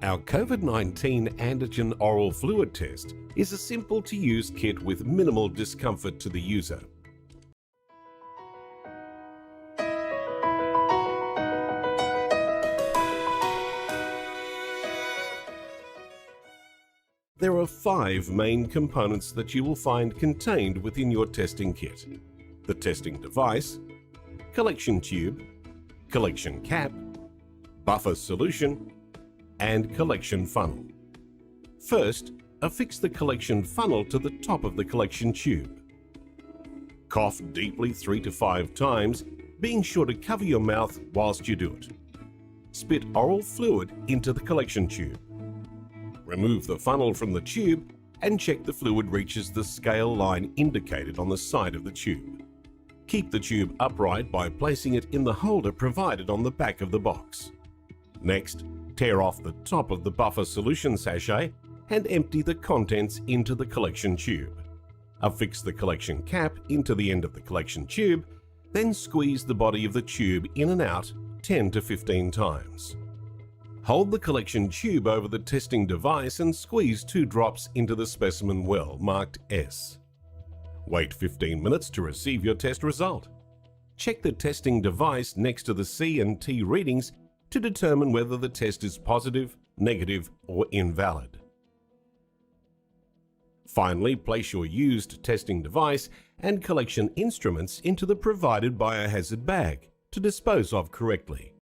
Our COVID-19 antigen oral fluid test is a simple-to-use kit with minimal discomfort to the user. There are 5 main components that you will find contained within your testing kit: the testing device, collection tube, collection cap, buffer solution, and collection funnel. First, affix the collection funnel to the top of the collection tube. Cough deeply 3 to 5 times, being sure to cover your mouth whilst you do it. Spit oral fluid into the collection tube. Remove the funnel from the tube and check the fluid reaches the scale line indicated on the side of the tube. Keep the tube upright by placing it in the holder provided on the back of the box. Next, tear off the top of the buffer solution sachet and empty the contents into the collection tube. Affix the collection cap into the end of the collection tube, then squeeze the body of the tube in and out 10 to 15 times. Hold the collection tube over the testing device and squeeze 2 drops into the specimen well marked S. Wait 15 minutes to receive your test result. Check the testing device next to the C and T readings to determine whether the test is positive, negative, or invalid. Finally, place your used testing device and collection instruments into the provided biohazard bag to dispose of correctly.